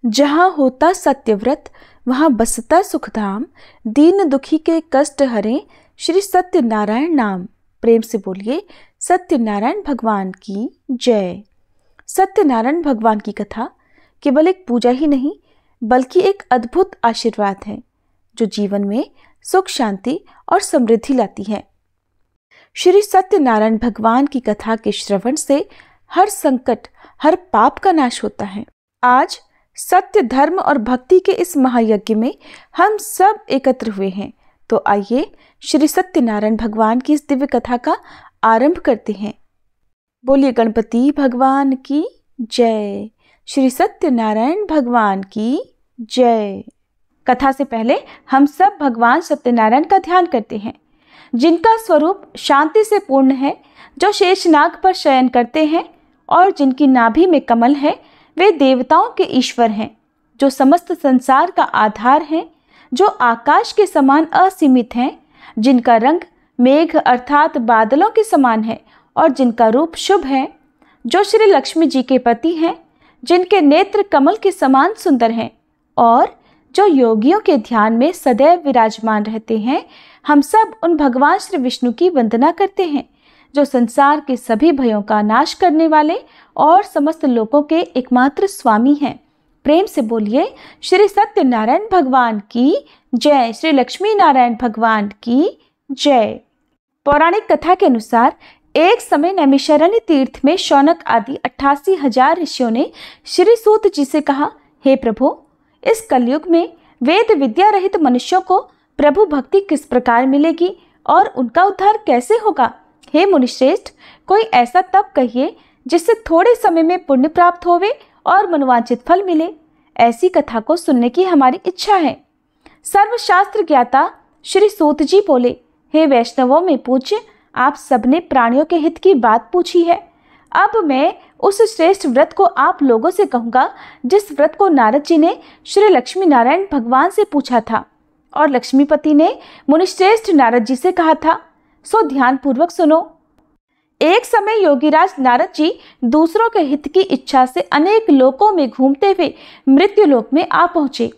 जहाँ होता सत्यव्रत वहाँ बसता सुखधाम, दीन दुखी के कष्ट हरे श्री सत्यनारायण नाम। प्रेम से बोलिए सत्यनारायण भगवान की जय। सत्यनारायण भगवान की कथा केवल एक पूजा ही नहीं बल्कि एक अद्भुत आशीर्वाद है जो जीवन में सुख, शांति और समृद्धि लाती है। श्री सत्यनारायण भगवान की कथा के श्रवण से हर संकट, हर पाप का नाश होता है। आज सत्य, धर्म और भक्ति के इस महायज्ञ में हम सब एकत्र हुए हैं, तो आइए श्री सत्यनारायण भगवान की इस दिव्य कथा का आरंभ करते हैं। बोलिए गणपति भगवान की जय, श्री सत्यनारायण भगवान की जय। कथा से पहले हम सब भगवान सत्यनारायण का ध्यान करते हैं, जिनका स्वरूप शांति से पूर्ण है, जो शेषनाग पर शयन करते हैं और जिनकी नाभि में कमल है। वे देवताओं के ईश्वर हैं, जो समस्त संसार का आधार हैं, जो आकाश के समान असीमित हैं, जिनका रंग मेघ अर्थात बादलों के समान है और जिनका रूप शुभ है, जो श्री लक्ष्मी जी के पति हैं, जिनके नेत्र कमल के समान सुंदर हैं और जो योगियों के ध्यान में सदैव विराजमान रहते हैं। हम सब उन भगवान श्री विष्णु की वंदना करते हैं, जो संसार के सभी भयों का नाश करने वाले और समस्त लोगों के एकमात्र स्वामी हैं। प्रेम से बोलिए श्री सत्यनारायण भगवान की जय, श्री लक्ष्मी नारायण भगवान की जय। पौराणिक कथा के अनुसार एक समय नैमिषारण्य तीर्थ में शौनक आदि 88,000 ऋषियों ने श्री सूत जी से कहा, हे प्रभु, इस कलयुग में वेद विद्या रहित मनुष्यों को प्रभु भक्ति किस प्रकार मिलेगी और उनका उद्धार कैसे होगा? हे मुनिश्रेष्ठ, कोई ऐसा तप कहिए जिससे थोड़े समय में पुण्य प्राप्त होवे और मनोवांछित फल मिले। ऐसी कथा को सुनने की हमारी इच्छा है। सर्वशास्त्र ज्ञाता श्री सूत जी बोले, हे वैष्णवों में पूज्य, आप सबने प्राणियों के हित की बात पूछी है। अब मैं उस श्रेष्ठ व्रत को आप लोगों से कहूँगा जिस व्रत को नारद जी ने श्री लक्ष्मी नारायण भगवान से पूछा था और लक्ष्मीपति ने मुनिश्रेष्ठ नारद जी से कहा था। सो ध्यान पूर्वक सुनो। एक समय योगीराज नारद जी दूसरों के हित की इच्छा से अनेक लोकों में घूमते हुए मृत्यु लोक में आ पहुंचे।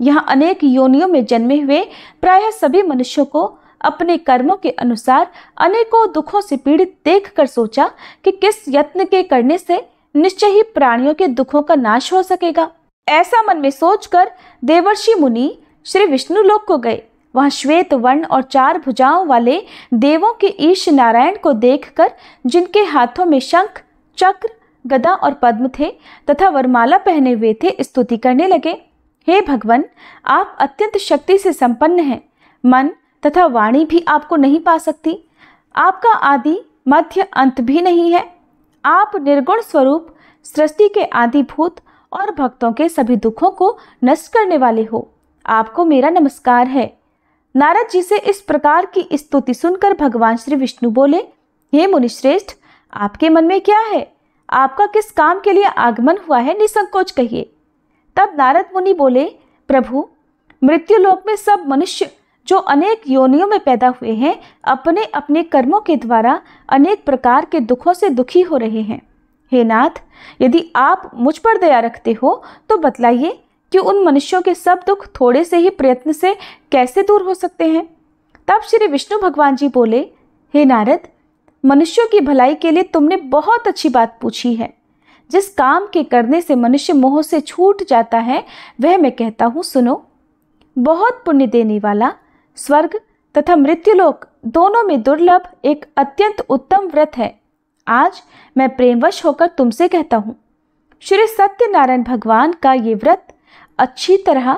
यहाँ अनेक योनियों में जन्मे हुए प्रायः सभी मनुष्यों को अपने कर्मों के अनुसार अनेकों दुखों से पीड़ित देखकर सोचा कि किस यत्न के करने से निश्चय ही प्राणियों के दुखों का नाश हो सकेगा। ऐसा मन में सोचकर देवर्षि मुनि श्री विष्णु लोक को गए। वहाँ श्वेत वर्ण और 4 भुजाओं वाले देवों के ईश नारायण को देखकर, जिनके हाथों में शंख, चक्र, गदा और पद्म थे तथा वरमाला पहने हुए थे, स्तुति करने लगे। हे भगवान, आप अत्यंत शक्ति से संपन्न हैं। मन तथा वाणी भी आपको नहीं पा सकती। आपका आदि मध्य अंत भी नहीं है। आप निर्गुण स्वरूप, सृष्टि के आदिभूत और भक्तों के सभी दुखों को नष्ट करने वाले हो। आपको मेरा नमस्कार है। नारद जी से इस प्रकार की स्तुति सुनकर भगवान श्री विष्णु बोले, हे मुनिश्रेष्ठ, आपके मन में क्या है? आपका किस काम के लिए आगमन हुआ है? निसंकोच कहिए। तब नारद मुनि बोले, प्रभु, मृत्युलोक में सब मनुष्य जो अनेक योनियों में पैदा हुए हैं, अपने अपने कर्मों के द्वारा अनेक प्रकार के दुखों से दुखी हो रहे हैं। हे नाथ, यदि आप मुझ पर दया रखते हो तो बतलाइए कि उन मनुष्यों के सब दुख थोड़े से ही प्रयत्न से कैसे दूर हो सकते हैं? तब श्री विष्णु भगवान जी बोले, हे नारद, मनुष्यों की भलाई के लिए तुमने बहुत अच्छी बात पूछी है। जिस काम के करने से मनुष्य मोह से छूट जाता है वह मैं कहता हूँ, सुनो। बहुत पुण्य देने वाला, स्वर्ग तथा मृत्युलोक दोनों में दुर्लभ एक अत्यंत उत्तम व्रत है। आज मैं प्रेमवश होकर तुमसे कहता हूँ, श्री सत्यनारायण भगवान का ये व्रत अच्छी तरह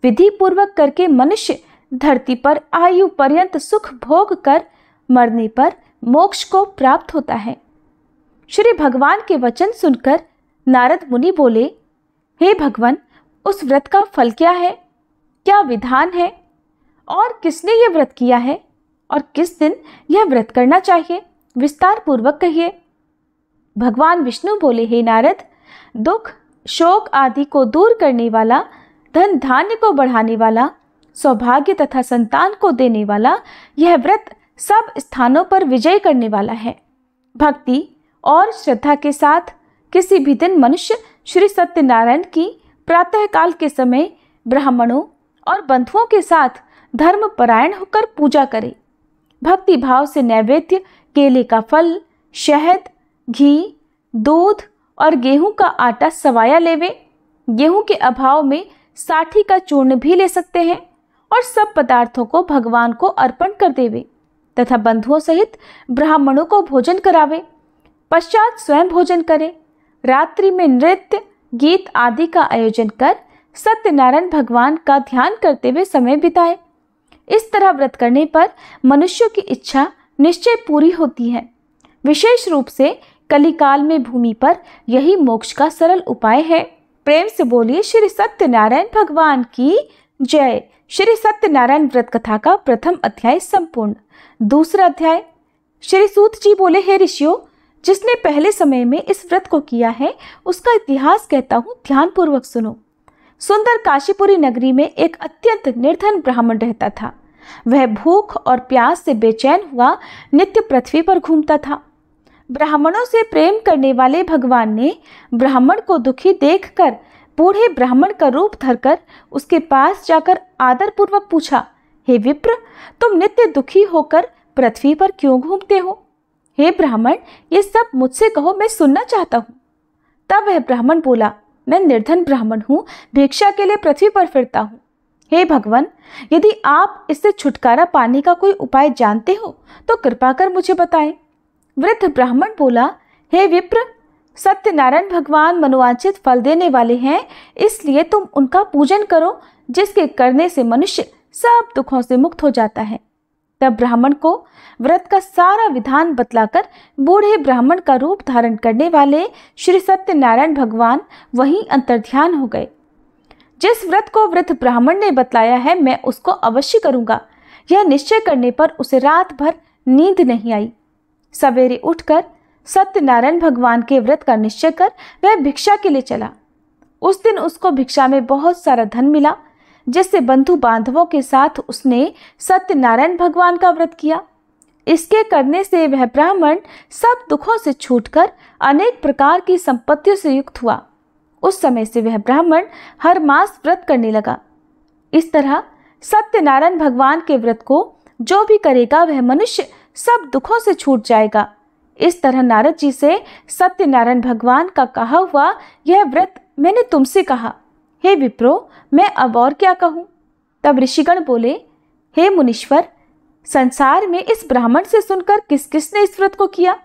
विधि पूर्वक करके मनुष्य धरती पर आयु पर्यंत सुख भोग कर मरने पर मोक्ष को प्राप्त होता है। श्री भगवान के वचन सुनकर नारद मुनि बोले, हे भगवान, उस व्रत का फल क्या है? क्या विधान है? और किसने ये व्रत किया है और किस दिन यह व्रत करना चाहिए? विस्तार पूर्वक कहिए। भगवान विष्णु बोले, हे नारद, दुख, शोक आदि को दूर करने वाला, धन धान्य को बढ़ाने वाला, सौभाग्य तथा संतान को देने वाला यह व्रत सब स्थानों पर विजय करने वाला है। भक्ति और श्रद्धा के साथ किसी भी दिन मनुष्य श्री सत्यनारायण की प्रातःकाल के समय ब्राह्मणों और बंधुओं के साथ धर्मपरायण होकर पूजा करे। भक्ति भाव से नैवेद्य केले का फल, शहद, घी, दूध और गेहूं का आटा सवाया लेवे। गेहूं के अभाव में साठी का चूर्ण भी ले सकते हैं और सब पदार्थों को भगवान को अर्पण कर देवे तथा बंधुओं सहित ब्राह्मणों को भोजन करावे। पश्चात स्वयं भोजन करे। रात्रि में नृत्य, गीत आदि का आयोजन कर सत्यनारायण भगवान का ध्यान करते हुए समय बिताए। इस तरह व्रत करने पर मनुष्यों की इच्छा निश्चय पूरी होती है। विशेष रूप से कलिकाल में भूमि पर यही मोक्ष का सरल उपाय है। प्रेम से बोलिए श्री सत्यनारायण भगवान की जय। श्री सत्यनारायण व्रत कथा का प्रथम अध्याय संपूर्ण। दूसरा अध्याय। श्री सूत जी बोले, हे ऋषियों, जिसने पहले समय में इस व्रत को किया है उसका इतिहास कहता हूँ, ध्यान पूर्वक सुनो। सुंदर काशीपुरी नगरी में एक अत्यंत निर्धन ब्राह्मण रहता था। वह भूख और प्यास से बेचैन हुआ नित्य पृथ्वी पर घूमता था। ब्राह्मणों से प्रेम करने वाले भगवान ने ब्राह्मण को दुखी देखकर बूढ़े ब्राह्मण का रूप धरकर उसके पास जाकर आदरपूर्वक पूछा, हे विप्र, तुम नित्य दुखी होकर पृथ्वी पर क्यों घूमते हो? हे ब्राह्मण, ये सब मुझसे कहो, मैं सुनना चाहता हूँ। तब वह ब्राह्मण बोला, मैं निर्धन ब्राह्मण हूँ, भिक्षा के लिए पृथ्वी पर फिरता हूँ। हे भगवान, यदि आप इससे छुटकारा पाने का कोई उपाय जानते हो तो कृपा कर मुझे बताएं। वृद्ध ब्राह्मण बोला, हे विप्र, सत्यनारायण भगवान मनोवांछित फल देने वाले हैं, इसलिए तुम उनका पूजन करो, जिसके करने से मनुष्य सब दुखों से मुक्त हो जाता है। तब ब्राह्मण को व्रत का सारा विधान बतलाकर बूढ़े ब्राह्मण का रूप धारण करने वाले श्री सत्यनारायण भगवान वहीं अंतर्ध्यान हो गए। जिस व्रत को वृद्ध ब्राह्मण ने बतलाया है, मैं उसको अवश्य करूंगा। यह निश्चय करने पर उसे रात भर नींद नहीं आई। सवेरे उठकर सत्यनारायण भगवान के व्रत का निश्चय कर वह भिक्षा के लिए चला। उस दिन उसको भिक्षा में बहुत सारा धन मिला, जिससे बंधु बांधवों के साथ उसने सत्यनारायण भगवान का व्रत किया। इसके करने से वह ब्राह्मण सब दुखों से छूटकर अनेक प्रकार की संपत्तियों से युक्त हुआ। उस समय से वह ब्राह्मण हर मास व्रत करने लगा। इस तरह सत्यनारायण भगवान के व्रत को जो भी करेगा वह मनुष्य सब दुखों से छूट जाएगा। इस तरह नारद जी से सत्यनारायण भगवान का कहा हुआ यह व्रत मैंने तुमसे कहा। हे विप्रो, मैं अब और क्या कहूँ? तब ऋषिगण बोले, हे मुनीश्वर, संसार में इस ब्राह्मण से सुनकर किस किसने इस व्रत को किया,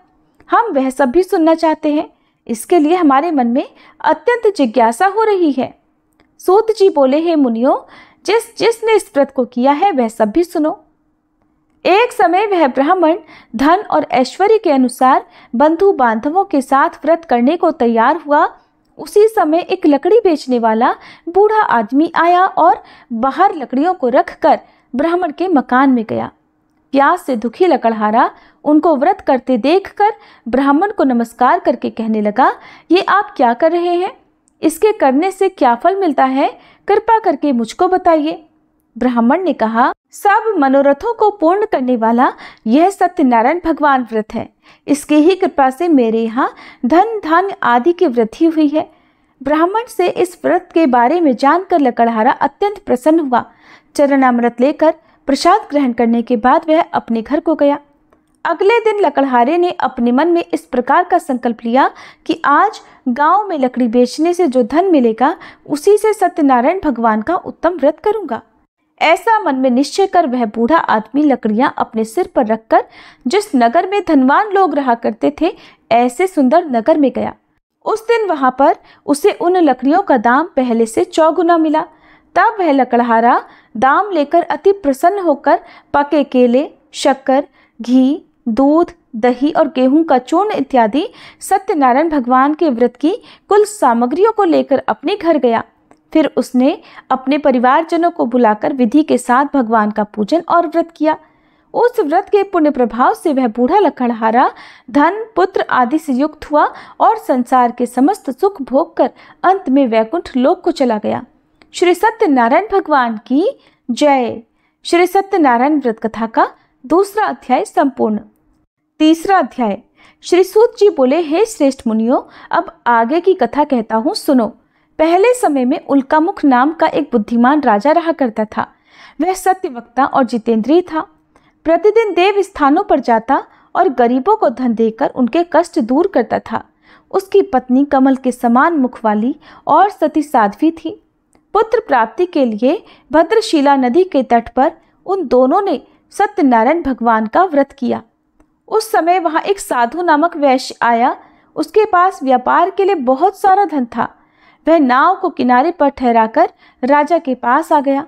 हम वह सब भी सुनना चाहते हैं। इसके लिए हमारे मन में अत्यंत जिज्ञासा हो रही है। सूत जी बोले, हे मुनियों, जिसने इस व्रत को किया है वह सब भी सुनो। एक समय वह ब्राह्मण धन और ऐश्वर्य के अनुसार बंधु बांधवों के साथ व्रत करने को तैयार हुआ। उसी समय एक लकड़ी बेचने वाला बूढ़ा आदमी आया और बाहर लकड़ियों को रखकर ब्राह्मण के मकान में गया। प्यास से दुखी लकड़हारा उनको व्रत करते देखकर ब्राह्मण को नमस्कार करके कहने लगा, ये आप क्या कर रहे हैं? इसके करने से क्या फल मिलता है? कृपा करके मुझको बताइए। ब्राह्मण ने कहा, सब मनोरथों को पूर्ण करने वाला यह सत्यनारायण भगवान व्रत है। इसकी ही कृपा से मेरे यहाँ धन धान्य आदि की वृद्धि हुई है। ब्राह्मण से इस व्रत के बारे में जानकर लकड़हारा अत्यंत प्रसन्न हुआ। चरणामृत लेकर प्रसाद ग्रहण करने के बाद वह अपने घर को गया। अगले दिन लकड़हारे ने अपने मन में इस प्रकार का संकल्प लिया कि आज गांव में लकड़ी बेचने से जो धन मिलेगा उसी से सत्यनारायण भगवान का उत्तम व्रत करूंगा। ऐसा मन में निश्चय कर वह बूढ़ा आदमी लकड़ियां अपने सिर पर रखकर जिस नगर में धनवान लोग रहा करते थे ऐसे सुंदर नगर में गया। उस दिन वहां पर उसे उन लकड़ियों का दाम पहले से 4 गुना मिला। तब वह लकड़हारा दाम लेकर अति प्रसन्न होकर पके केले, शक्कर, घी, दूध, दही और गेहूं का चूर्ण इत्यादि सत्यनारायण भगवान के व्रत की कुल सामग्रियों को लेकर अपने घर गया। फिर उसने अपने परिवारजनों को बुलाकर विधि के साथ भगवान का पूजन और व्रत किया। उस व्रत के पुण्य प्रभाव से वह बूढ़ा लकड़हारा धन, पुत्र आदि से युक्त हुआ और संसार के समस्त सुख भोग कर अंत में वैकुंठ लोक को चला गया। श्री सत्यनारायण भगवान की जय। श्री सत्यनारायण व्रत कथा का दूसरा अध्याय संपूर्ण। तीसरा अध्याय। श्री सूत जी बोले, हे श्रेष्ठ मुनियों, अब आगे की कथा कहता हूँ, सुनो। पहले समय में उल्कामुख नाम का एक बुद्धिमान राजा रहा करता था। वह सत्यवक्ता और जितेंद्रिय था। प्रतिदिन देव स्थानों पर जाता और गरीबों को धन देकर उनके कष्ट दूर करता था। उसकी पत्नी कमल के समान मुख वाली और सती साध्वी थी। पुत्र प्राप्ति के लिए भद्रशिला नदी के तट पर उन दोनों ने सत्यनारायण भगवान का व्रत किया। उस समय वहां एक साधु नामक वैश्य आया। उसके पास व्यापार के लिए बहुत सारा धन था। वह नाव को किनारे पर ठहराकर राजा के पास आ गया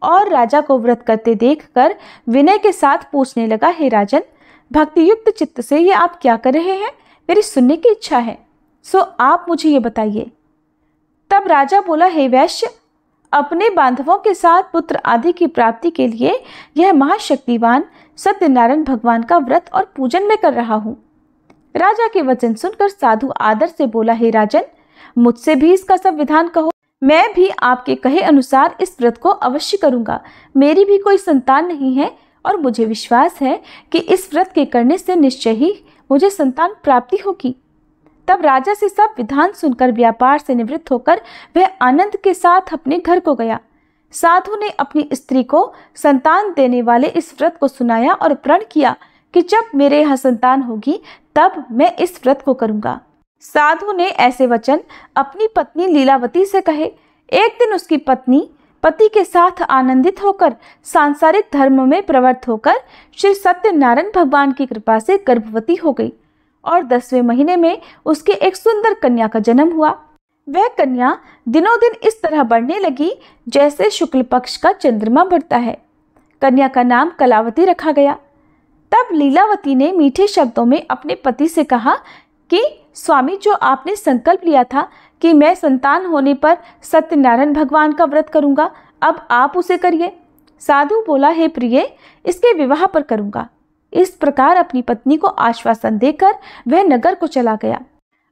और राजा को व्रत करते देखकर विनय के साथ पूछने लगा, हे राजन, भक्ति युक्त चित्त से ये आप क्या कर रहे हैं? मेरी सुनने की इच्छा है, सो आप मुझे ये बताइए। तब राजा बोला, हे वैश्य, अपने बांधवों के साथ पुत्र आदि की प्राप्ति के लिए यह महाशक्तिवान सत्यनारायण भगवान का व्रत और पूजन में कर रहा हूँ। राजा के वचन सुनकर साधु आदर से बोला, हे राजन, मुझसे भी इसका सब विधान कहो। मैं भी आपके कहे अनुसार इस व्रत को अवश्य करूंगा। मेरी भी कोई संतान नहीं है और मुझे विश्वास है कि इस व्रत के करने से निश्चय ही मुझे संतान प्राप्ति होगी। तब राजा से सब विधान सुनकर व्यापार से निवृत्त होकर वह आनंद के साथ अपने घर को गया। साधु ने अपनी स्त्री को संतान देने वाले इस व्रत को सुनाया और प्रण किया कि जब मेरे यहाँ संतान होगी तब मैं इस व्रत को करूंगा। साधु ने ऐसे वचन अपनी पत्नी लीलावती से कहे। एक दिन उसकी पत्नी पति के साथ आनंदित होकर सांसारिक धर्म में प्रवृत्त होकर श्री सत्यनारायण भगवान की कृपा से गर्भवती हो गई और 10वें महीने में उसके एक सुंदर कन्या का जन्म हुआ। वह कन्या दिनों दिन इस तरह बढ़ने लगी जैसे शुक्ल पक्ष का चंद्रमा बढ़ता है। कन्या का नाम कलावती रखा गया। तब लीलावती ने मीठे शब्दों में अपने पति से कहा कि स्वामी, जो आपने संकल्प लिया था कि मैं संतान होने पर सत्यनारायण भगवान का व्रत करूंगा, अब आप उसे करिए। साधु बोला, हे प्रिय, इसके विवाह पर करूंगा। इस प्रकार अपनी पत्नी को आश्वासन देकर वह नगर को चला गया।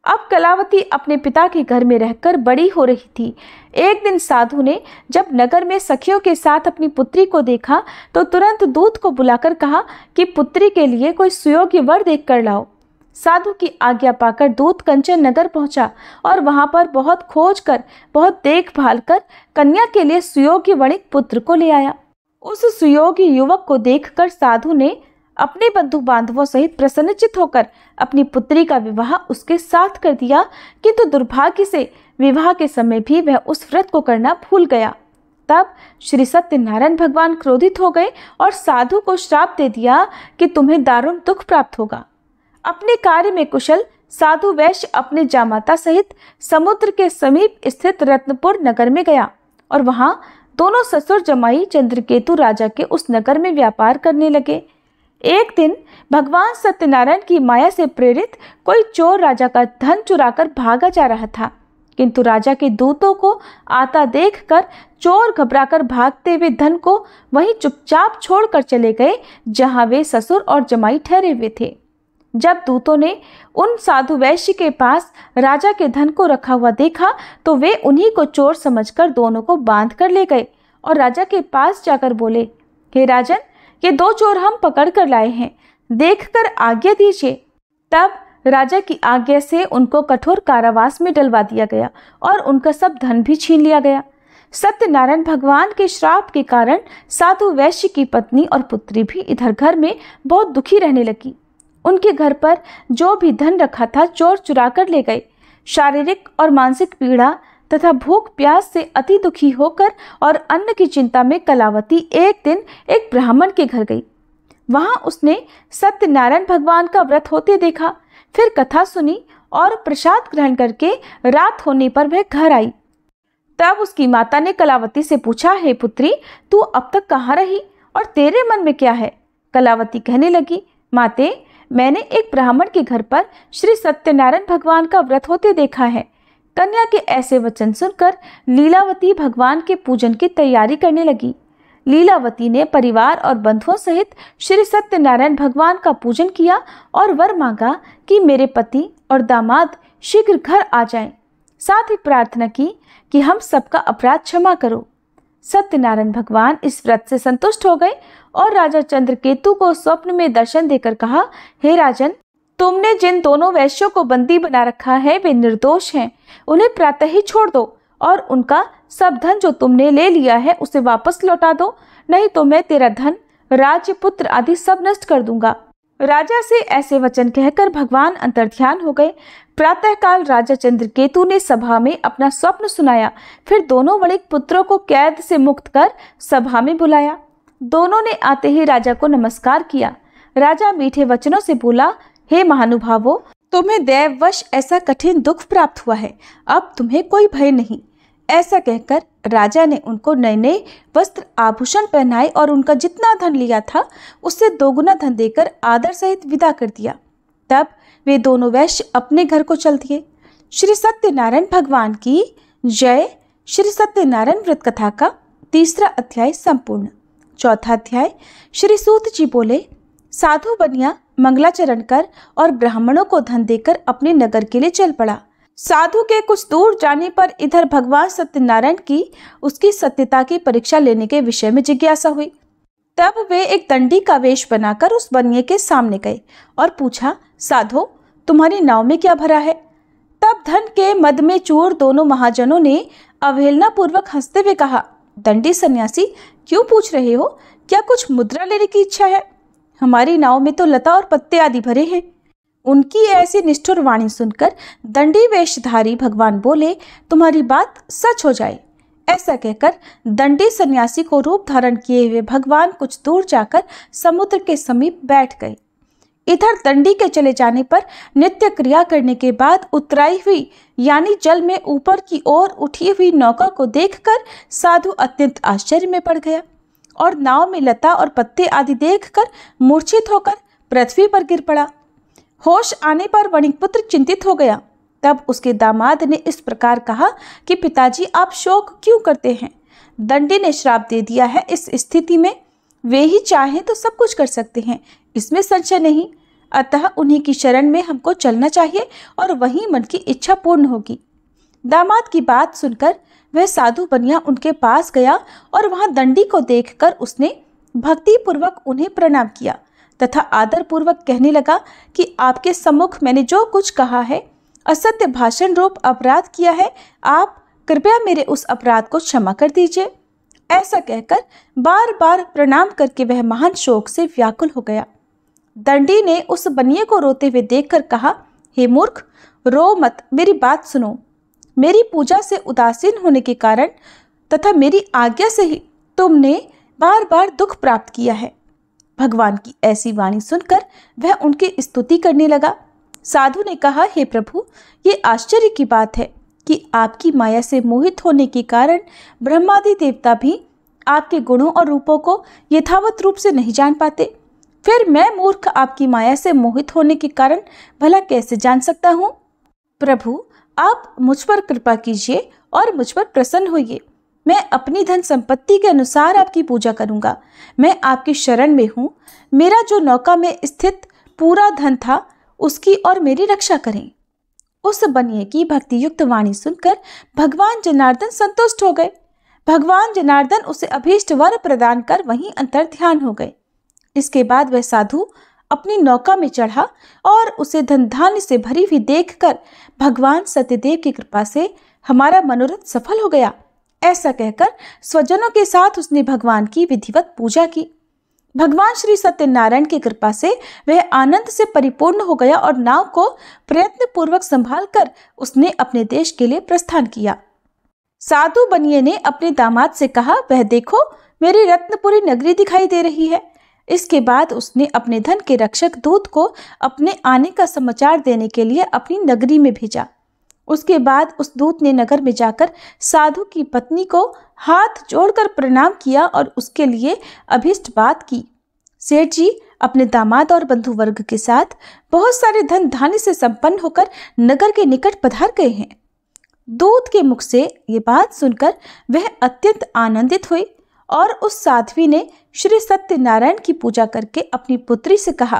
अब कलावती अपने पिता के घर में रहकर बड़ी हो रही थी। एक दिन साधु ने जब नगर में सखियों के साथ अपनी पुत्री को देखा तो तुरंत दूत को बुलाकर कहा कि पुत्री के लिए कोई सुयोग्य वर देख कर लाओ। साधु की आज्ञा पाकर दूत कंचन नगर पहुंचा और वहां पर बहुत खोज कर, बहुत देखभाल कर कन्या के लिए सुयोग्य वणिक पुत्र को ले आया। उस सुयोग्य युवक को देखकर साधु ने अपने बंधु बांधवों सहित प्रसन्नचित होकर अपनी पुत्री का विवाह उसके साथ कर दिया, किंतु दुर्भाग्य से विवाह के समय भी वह उस व्रत को करना भूल गया। तब श्री सत्यनारायण भगवान क्रोधित हो गए और साधु को श्राप दे दिया कि तुम्हें दारुण दुख प्राप्त होगा। अपने कार्य में कुशल साधु वैश्य अपने जामाता सहित समुद्र के समीप स्थित रत्नपुर नगर में गया और वहां दोनों ससुर जमाई चंद्रकेतु राजा के उस नगर में व्यापार करने लगे। एक दिन भगवान सत्यनारायण की माया से प्रेरित कोई चोर राजा का धन चुराकर भागा जा रहा था, किंतु राजा के दूतों को आता देखकर चोर घबराकर भागते हुए धन को वहीं चुपचाप छोड़कर चले गए जहां वे ससुर और जमाई ठहरे हुए थे। जब दूतों ने उन साधु वैश्य के पास राजा के धन को रखा हुआ देखा तो वे उन्हीं को चोर समझकर दोनों को बांध कर ले गए और राजा के पास जाकर बोले, हे राजन, ये 2 चोर हम पकड़ कर लाए हैं, देखकर आज्ञा दीजिए। तब राजा की आज्ञा से उनको कठोर कारावास में डलवा दिया गया और उनका सब धन भी छीन लिया गया। सत्यनारायण भगवान के श्राप के कारण साधु वैश्य की पत्नी और पुत्री भी इधर घर में बहुत दुखी रहने लगी। उनके घर पर जो भी धन रखा था चोर चुरा कर ले गए। शारीरिक और मानसिक पीड़ा तथा भूख प्यास से अति दुखी होकर और अन्न की चिंता में कलावती एक दिन एक ब्राह्मण के घर गई। वहां उसने सत्यनारायण भगवान का व्रत होते देखा, फिर कथा सुनी और प्रसाद ग्रहण करके रात होने पर वह घर आई। तब उसकी माता ने कलावती से पूछा, हे पुत्री, तू अब तक कहाँ रही और तेरे मन में क्या है? कलावती कहने लगी, माते, मैंने एक ब्राह्मण के घर पर श्री सत्यनारायण भगवान का व्रत होते देखा है। कन्या के ऐसे वचन सुनकर लीलावती भगवान के पूजन की तैयारी करने लगी। लीलावती ने परिवार और बंधुओं सहित श्री सत्यनारायण भगवान का पूजन किया और वर मांगा कि मेरे पति और दामाद शीघ्र घर आ जाएं। साथ ही प्रार्थना की कि हम सबका अपराध क्षमा करो। सत्यनारायण भगवान इस व्रत से संतुष्ट हो गए और राजा चंद्रकेतु को स्वप्न में दर्शन देकर कहा, हे राजन, तुमने जिन दोनों वैश्यों को बंदी बना रखा है वे निर्दोष हैं, उन्हें प्रातः ही छोड़ दो और उनका सब धन जो तुमने ले लिया है उसे वापस लौटा दो, नहीं तो मैं तेरा धन, राज्य, पुत्र आदि सब नष्ट कर दूंगा। राजा से ऐसे वचन कहकर भगवान अंतर्ध्यान हो गए। प्रातःकाल राजा चंद्रकेतु ने सभा में अपना स्वप्न सुनाया। फिर दोनों वणिक पुत्रों को कैद से मुक्त कर सभा में बुलाया। दोनों ने आते ही राजा को नमस्कार किया। राजा मीठे वचनों से बोला, हे महानुभावों, तुम्हें दैववश ऐसा कठिन दुख प्राप्त हुआ है, अब तुम्हें कोई भय नहीं। ऐसा कहकर राजा ने उनको नए नए वस्त्र आभूषण पहनाए और उनका जितना धन लिया था उससे दोगुना धन देकर आदर सहित विदा कर दिया। तब वे दोनों वैश्य अपने घर को चल दिए। श्री सत्यनारायण भगवान की जय। श्री सत्यनारायण व्रत कथा का 3रा अध्याय संपूर्ण। 4था अध्याय। श्री सूत जी बोले, साधु बनिया मंगलाचरण कर और ब्राह्मणों को धन देकर अपने नगर के लिए चल पड़ा। साधु के कुछ दूर जाने पर इधर भगवान सत्यनारायण की उसकी सत्यता की परीक्षा लेने के विषय में जिज्ञासा हुई। तब वे एक दंडी का वेश बनाकर उस बनिए के सामने गए और पूछा, साधो, तुम्हारी नाव में क्या भरा है? तब धन के मद में चूर दोनों महाजनों ने अवहेलना पूर्वक हंसते हुए कहा, दंडी सन्यासी, क्यों पूछ रहे हो? क्या कुछ मुद्रा लेने की इच्छा है? हमारी नाव में तो लता और पत्ते आदि भरे हैं। उनकी ऐसी निष्ठुर वाणी सुनकर दंडी वेशधारी भगवान बोले, तुम्हारी बात सच हो जाए। ऐसा कहकर दंडी सन्यासी को रूप धारण किए हुए भगवान कुछ दूर जाकर समुद्र के समीप बैठ गए। इधर दंडी के चले जाने पर नित्य क्रिया करने के बाद उतराई हुई यानी जल में ऊपर की ओर उठी हुई नौका को देखकर साधु अत्यंत आश्चर्य में पड़ गया और नाव में लता और पत्ते आदि देखकर मूर्छित होकर पृथ्वी पर गिर पड़ा। होश आने पर वणिकपुत्र चिंतित हो गया। तब उसके दामाद ने इस प्रकार कहा कि पिताजी, आप शोक क्यों करते हैं? दंडी ने श्राप दे दिया है। इस स्थिति में वे ही चाहें तो सब कुछ कर सकते हैं, इसमें संशय नहीं। अतः उन्हीं की शरण में हमको चलना चाहिए और वहीं मन की इच्छा पूर्ण होगी। दामाद की बात सुनकर वह साधु बनिया उनके पास गया और वहां दंडी को देखकर उसने भक्ति पूर्वक उन्हें प्रणाम किया तथा आदर पूर्वक कहने लगा कि आपके सम्मुख मैंने जो कुछ कहा है, असत्य भाषण रूप अपराध किया है, आप कृपया मेरे उस अपराध को क्षमा कर दीजिए। ऐसा कहकर बार बार प्रणाम करके वह महान शोक से व्याकुल हो गया। दंडी ने उस बनिए को रोते हुए देखकर कहा, हे मूर्ख, रो मत, मेरी बात सुनो। मेरी पूजा से उदासीन होने के कारण तथा मेरी आज्ञा से ही तुमने बार बार दुख प्राप्त किया है। भगवान की ऐसी वाणी सुनकर वह उनकी स्तुति करने लगा। साधु ने कहा, हे प्रभु, ये आश्चर्य की बात है कि आपकी माया से मोहित होने के कारण ब्रह्मादि देवता भी आपके गुणों और रूपों को यथावत रूप से नहीं जान पाते। फिर मैं मूर्ख आपकी माया से मोहित होने के कारण भला कैसे जान सकता हूँ? प्रभु, आप मुझ पर कृपा कीजिए और मुझ पर प्रसन्न होइए। मैं अपनी धन संपत्ति के अनुसार आपकी पूजा करूंगा। मैं आपकी शरण में हूँ। मेरा जो नौका में स्थित पूरा धन था उसकी और मेरी रक्षा करें। उस बनिए की भक्ति युक्त वाणी सुनकर भगवान जनार्दन संतुष्ट हो गए। भगवान जनार्दन उसे अभीष्ट वर प्रदान कर वहीं अंतर्ध्यान हो गए। इसके बाद वह साधु अपनी नौका में चढ़ा और उसे धन धान्य से भरी हुई देखकर भगवान सत्यदेव की कृपा से हमारा मनोरथ सफल हो गया। ऐसा कहकर स्वजनों के साथ उसने भगवान की विधिवत पूजा की। भगवान श्री सत्यनारायण की कृपा से वह आनंद से परिपूर्ण हो गया और नाव को प्रयत्न पूर्वक संभाल कर उसने अपने देश के लिए प्रस्थान किया। साधु बनिए ने अपने दामाद से कहा, वह देखो, मेरी रत्नपुरी नगरी दिखाई दे रही है। इसके बाद उसने अपने धन के रक्षक दूत को अपने आने का समाचार देने के लिए अपनी नगरी में भेजा। उसके बाद उस दूत ने नगर में जाकर साधु की पत्नी को हाथ जोड़कर प्रणाम किया और उसके लिए अभीष्ट बात की। सेठ जी अपने दामाद और बंधु वर्ग के साथ बहुत सारे धन धान्य से संपन्न होकर नगर के निकट पधार गए हैं। दूत के मुख से ये बात सुनकर वह अत्यंत आनंदित हुई और उस साध्वी ने श्री सत्यनारायण की पूजा करके अपनी पुत्री से कहा,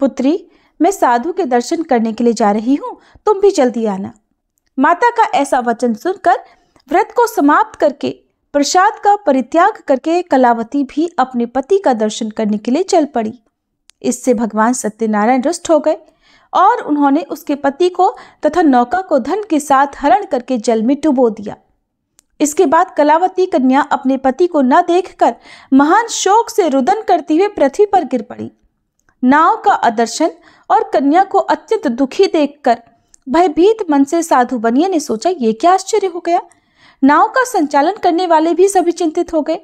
पुत्री, मैं साधु के दर्शन करने के लिए जा रही हूँ, तुम भी जल्दी आना। माता का ऐसा वचन सुनकर व्रत को समाप्त करके प्रसाद का परित्याग करके कलावती भी अपने पति का दर्शन करने के लिए चल पड़ी। इससे भगवान सत्यनारायण रुष्ट हो गए और उन्होंने उसके पति को तथा नौका को धन के साथ हरण करके जल में डुबो दिया। इसके बाद कलावती कन्या अपने पति को न देखकर महान शोक से रुदन करती हुए पृथ्वी पर गिर पड़ी। नाव का अदर्शन और कन्या को अत्यंत दुखी देखकर भयभीत मन से साधु बनिया ने सोचा, ये क्या आश्चर्य हो गया। नाव का संचालन करने वाले भी सभी चिंतित हो गए।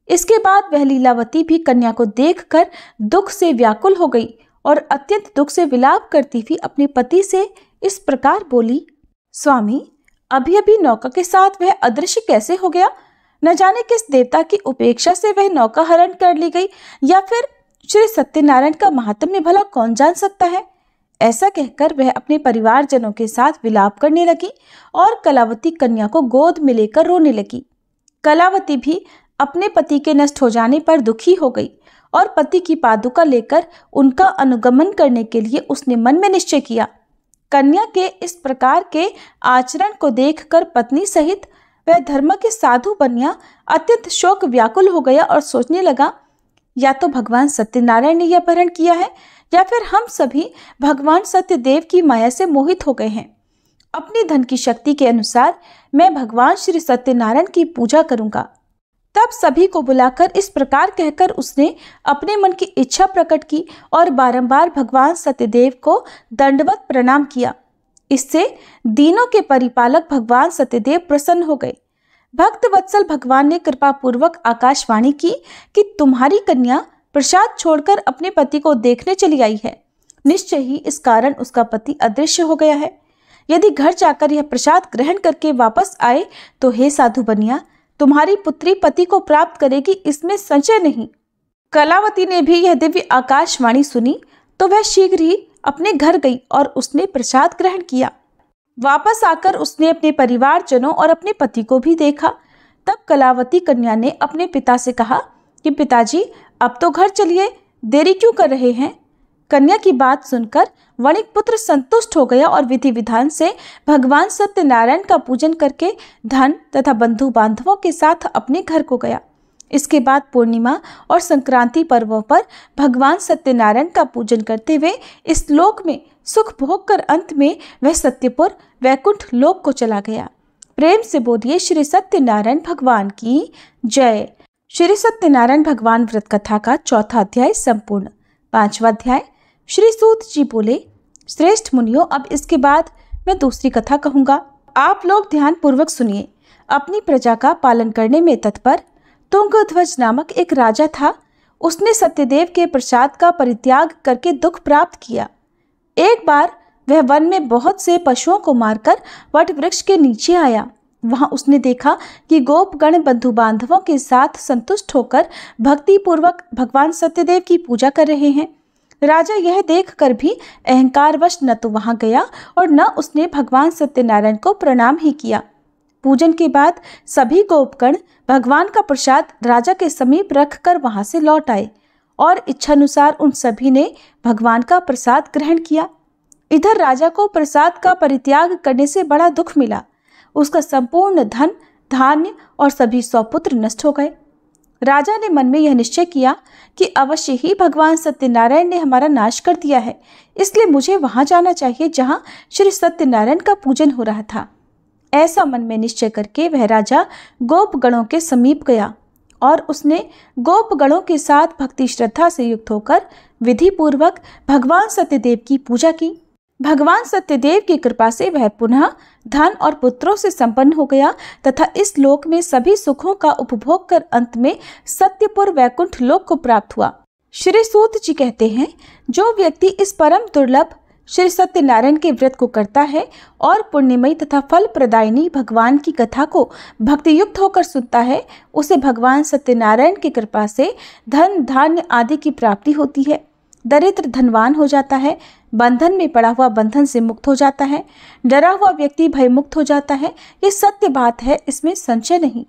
इसके बाद वह लीलावती भी कन्या को देखकर दुख से व्याकुल हो गई और अत्यंत दुख से विलाप करती हुई अपने पति से इस प्रकार बोली, स्वामी, अभी अभी नौका के साथ वह अदृश्य कैसे हो गया? न जाने किस देवता की उपेक्षा से वह नौका हरण कर ली गई, या फिर श्री सत्यनारायण का महात्म्य भला कौन जान सकता है। ऐसा कहकर वह अपने परिवारजनों के साथ विलाप करने लगी और कलावती कन्या को गोद में लेकर रोने लगी। कलावती भी अपने पति के नष्ट हो जाने पर दुखी हो गई और पति की पादुका लेकर उनका अनुगमन करने के लिए उसने मन में निश्चय किया। कन्या के इस प्रकार के आचरण को देखकर पत्नी सहित वह धर्म के साधु बनिया अत्यंत शोक व्याकुल हो गया और सोचने लगा, या तो भगवान सत्यनारायण ने यह अपहरण किया है, या फिर हम सभी भगवान सत्यदेव की माया से मोहित हो गए हैं। अपनी धन की शक्ति के अनुसार मैं भगवान श्री सत्यनारायण की पूजा करूंगा। तब सभी को बुलाकर इस प्रकार कहकर उसने अपने मन की इच्छा प्रकट की और बारंबार भगवान सत्यदेव को दंडवत प्रणाम किया। इससे दीनों के परिपालक भगवान सत्यदेव प्रसन्न हो गए। भक्त वत्सल भगवान ने कृपा पूर्वक आकाशवाणी की कि तुम्हारी कन्या प्रसाद छोड़कर अपने पति को देखने चली आई है। निश्चय ही इस कारण उसका पति अदृश्य हो गया है। यदि घर जाकर यह प्रसाद ग्रहण करके वापस आए तो हे साधु बनिया, तुम्हारी पुत्री पति को प्राप्त करेगी, इसमें संशय नहीं। कलावती ने भी यह दिव्य आकाशवाणी सुनी तो वह शीघ्र ही अपने घर गई और उसने प्रसाद ग्रहण किया। वापस आकर उसने अपने परिवारजनों और अपने पति को भी देखा। तब कलावती कन्या ने अपने पिता से कहा कि पिताजी, अब तो घर चलिए, देरी क्यों कर रहे हैं। कन्या की बात सुनकर वणिक पुत्र संतुष्ट हो गया और विधि विधान से भगवान सत्यनारायण का पूजन करके धन तथा बंधु बांधवों के साथ अपने घर को गया। इसके बाद पूर्णिमा और संक्रांति पर्वों पर भगवान सत्यनारायण का पूजन करते हुए इस लोक में सुख भोग कर अंत में वह सत्यपुर वैकुंठ लोक को चला गया। प्रेम से बोलिए श्री सत्यनारायण भगवान की जय। श्री सत्यनारायण भगवान व्रत कथा का चौथा अध्याय संपूर्ण। पांचवा अध्याय। श्री सूत जी बोले, श्रेष्ठ मुनियों, अब इसके बाद मैं दूसरी कथा कहूंगा। आप लोग ध्यान पूर्वक सुनिए। अपनी प्रजा का पालन करने में तत्पर तुंगध्वज नामक एक राजा था। उसने सत्यदेव के प्रसाद का परित्याग करके दुख प्राप्त किया। एक बार वह वन में बहुत से पशुओं को मारकर वट वृक्ष के नीचे आया। वहां उसने देखा कि गोपगण बंधु बांधवों के साथ संतुष्ट होकर भक्ति पूर्वक भगवान सत्यदेव की पूजा कर रहे हैं। राजा यह देखकर भी अहंकारवश न तो वहां गया और न उसने भगवान सत्यनारायण को प्रणाम ही किया। पूजन के बाद सभी गोपगण भगवान का प्रसाद राजा के समीप रखकर वहां से लौट आए और इच्छानुसार उन सभी ने भगवान का प्रसाद ग्रहण किया। इधर राजा को प्रसाद का परित्याग करने से बड़ा दुख मिला। उसका संपूर्ण धन, धान्य और सभी सौपुत्र नष्ट हो गए। राजा ने मन में यह निश्चय किया कि अवश्य ही भगवान सत्यनारायण ने हमारा नाश कर दिया है, इसलिए मुझे वहां जाना चाहिए जहां श्री सत्यनारायण का पूजन हो रहा था। ऐसा मन में निश्चय करके वह राजा गोपगणों के समीप गया और उसने गोपगणों के साथ भक्ति श्रद्धा से युक्त होकर विधि पूर्वक भगवान सत्यदेव की पूजा की। भगवान सत्यदेव की कृपा से वह पुनः धन और पुत्रों से संपन्न हो गया तथा इस लोक में सभी सुखों का उपभोग कर अंत में सत्यपुर वैकुंठ लोक को प्राप्त हुआ। श्री सूत जी कहते हैं, जो व्यक्ति इस परम दुर्लभ श्री सत्यनारायण के व्रत को करता है और पुण्यमयी तथा फल प्रदायिनी भगवान की कथा को भक्ति युक्त होकर सुनता है, उसे भगवान सत्यनारायण की कृपा से धन धान्य आदि की प्राप्ति होती है। दरिद्र धनवान हो जाता है, बंधन में पड़ा हुआ बंधन से मुक्त हो जाता है, डरा हुआ व्यक्ति भयमुक्त हो जाता है। ये सत्य बात है, इसमें संशय नहीं।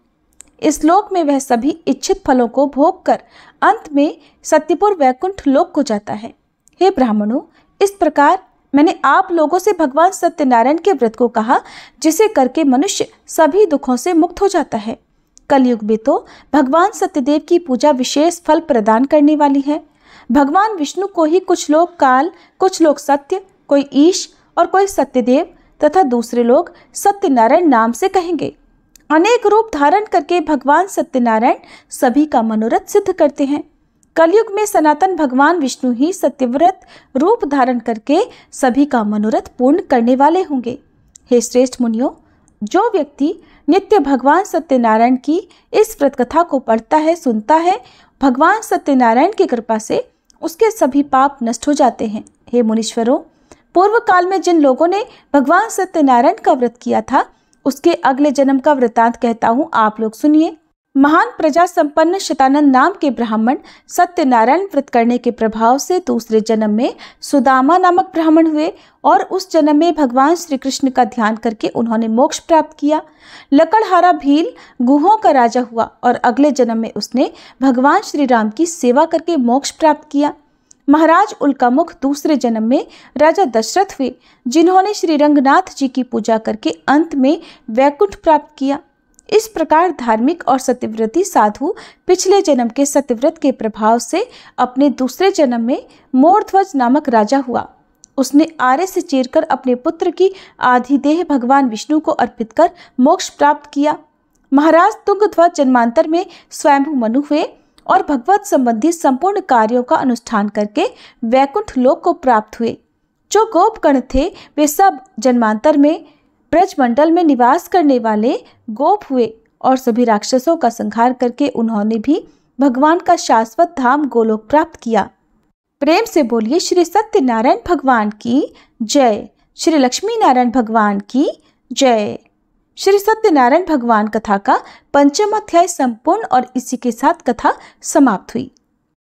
इस लोक में वह सभी इच्छित फलों को भोग कर अंत में सत्यपुर वैकुंठ लोक को जाता है। हे ब्राह्मणों, इस प्रकार मैंने आप लोगों से भगवान सत्यनारायण के व्रत को कहा, जिसे करके मनुष्य सभी दुखों से मुक्त हो जाता है। कलयुग में तो भगवान सत्यदेव की पूजा विशेष फल प्रदान करने वाली है। भगवान विष्णु को ही कुछ लोग काल, कुछ लोग सत्य, कोई ईश और कोई सत्यदेव तथा दूसरे लोग सत्यनारायण नाम से कहेंगे। अनेक रूप धारण करके भगवान सत्यनारायण सभी का मनोरथ सिद्ध करते हैं। कलयुग में सनातन भगवान विष्णु ही सत्यव्रत रूप धारण करके सभी का मनोरथ पूर्ण करने वाले होंगे। हे श्रेष्ठ मुनियों, जो व्यक्ति नित्य भगवान सत्यनारायण की इस व्रत कथा को पढ़ता है, सुनता है, भगवान सत्यनारायण की कृपा से उसके सभी पाप नष्ट हो जाते हैं। हे मुनीश्वरों, पूर्व काल में जिन लोगों ने भगवान सत्यनारायण का व्रत किया था, उसके अगले जन्म का वृतांत कहता हूँ, आप लोग सुनिए। महान प्रजा संपन्न शतानंद नाम के ब्राह्मण सत्यनारायण व्रत करने के प्रभाव से दूसरे जन्म में सुदामा नामक ब्राह्मण हुए और उस जन्म में भगवान श्री कृष्ण का ध्यान करके उन्होंने मोक्ष प्राप्त किया। लकड़हारा भील गुहों का राजा हुआ और अगले जन्म में उसने भगवान श्री राम की सेवा करके मोक्ष प्राप्त किया। महाराज उल्कामुख दूसरे जन्म में राजा दशरथ हुए, जिन्होंने श्री रंगनाथ जी की पूजा करके अंत में वैकुंठ प्राप्त किया। इस प्रकार धार्मिक और सत्यव्रती साधु पिछले जन्म के सत्यव्रत के प्रभाव से अपने दूसरे जन्म में मोरध्वज नामक राजा हुआ। उसने आरे से चीरकर अपने पुत्र की आधी देह भगवान विष्णु को अर्पित कर मोक्ष प्राप्त किया। महाराज तुंगध्वज जन्मांतर में स्वयंभू मनु हुए और भगवत संबंधी संपूर्ण कार्यों का अनुष्ठान करके वैकुंठ लोक को प्राप्त हुए। जो गोपगण थे वे सब जन्मांतर में ब्रजमंडल में निवास करने वाले गोप हुए और सभी राक्षसों का संहार करके उन्होंने भी भगवान का शाश्वत धाम गोलोक प्राप्त किया। प्रेम से बोलिए श्री सत्यनारायण भगवान की जय, श्री लक्ष्मी नारायण भगवान की जय। श्री सत्यनारायण भगवान कथा का 5वां अध्याय संपूर्ण और इसी के साथ कथा समाप्त हुई।